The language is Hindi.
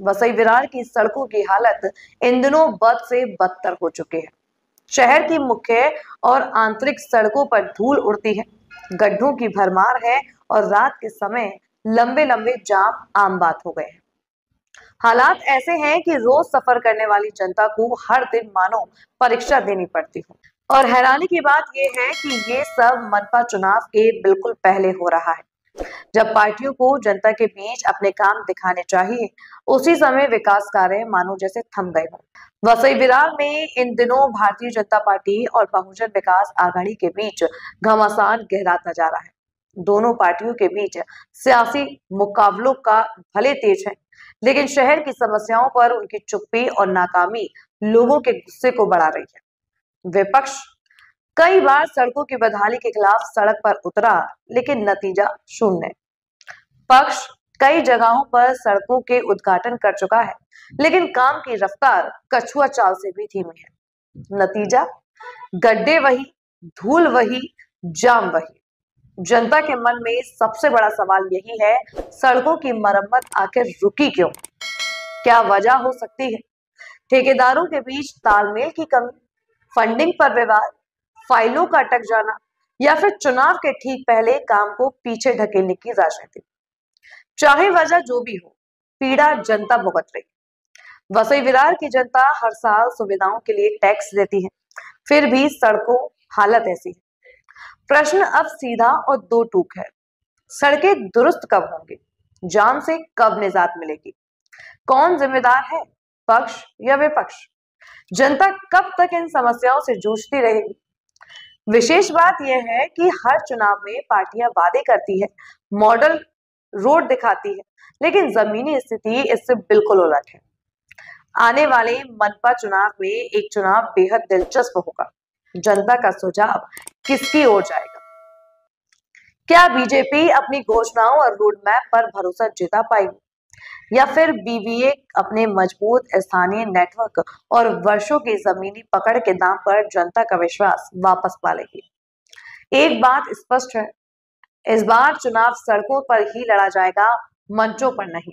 वसई विरार की सड़कों की हालत इन दिनों बद से बदतर हो चुके हैं। शहर की मुख्य और आंतरिक सड़कों पर धूल उड़ती है, गड्ढों की भरमार है और रात के समय लंबे लंबे जाम आम बात हो गए हैं। हालात ऐसे हैं कि रोज सफर करने वाली जनता को हर दिन मानो परीक्षा देनी पड़ती हो। और हैरानी की बात यह है कि ये सब मनपा चुनाव के बिल्कुल पहले हो रहा है, जब पार्टियों को जनता के बीच अपने काम दिखाने चाहिए, उसी समय विकास कार्य मानो जैसे थम गए हों। वसई विरार में इन दिनों भारतीय जनता पार्टी और बहुजन विकास आघाड़ी के बीच घमासान गहराता जा रहा है। दोनों पार्टियों के बीच सियासी मुकाबलों का भले तेज है, लेकिन शहर की समस्याओं पर उनकी चुप्पी और नाकामी लोगों के गुस्से को बढ़ा रही है। विपक्ष कई बार सड़कों की बदहाली के खिलाफ सड़क पर उतरा, लेकिन नतीजा शून्य। पक्ष कई जगहों पर सड़कों के उद्घाटन कर चुका है, लेकिन काम की रफ्तार कछुआ चाल से भी धीमी है। नतीजा गड्ढे वही, धूल वही, जाम वही। जनता के मन में सबसे बड़ा सवाल यही है, सड़कों की मरम्मत आखिर रुकी क्यों? क्या वजह हो सकती है? ठेकेदारों के बीच तालमेल की कमी, फंडिंग पर विवाद, फाइलों का अटक जाना, या फिर चुनाव के ठीक पहले काम को पीछे ढकेलने की राजनीति। चाहे वजह जो भी हो, पीड़ा जनता भुगत रही। वसई विरार की जनता हर साल सुविधाओं के लिए टैक्स देती है, फिर भी सड़कों हालत ऐसी है। प्रश्न अब सीधा और दो टूक है, सड़कें दुरुस्त कब होंगी? जाम से कब निजात मिलेगी? कौन जिम्मेदार है, पक्ष या विपक्ष? जनता कब तक इन समस्याओं से जूझती रहेगी? विशेष बात यह है कि हर चुनाव में पार्टियां वादे करती है, मॉडल रोड दिखाती है, लेकिन जमीनी स्थिति इससे बिल्कुल उलट है। आने वाले मनपा चुनाव में एक चुनाव बेहद दिलचस्प होगा। जनता का सुझाव किसकी ओर जाएगा? क्या बीजेपी अपनी घोषणाओं और रोड मैप पर भरोसा जिता पाएगी, या फिर बीवीए अपने मजबूत स्थानीय नेटवर्क और वर्षों की जमीनी पकड़ के दाम पर जनता का विश्वास वापस पा लेगी? एक बात स्पष्ट है, इस बार चुनाव सड़कों पर ही लड़ा जाएगा, मंचों पर नहीं।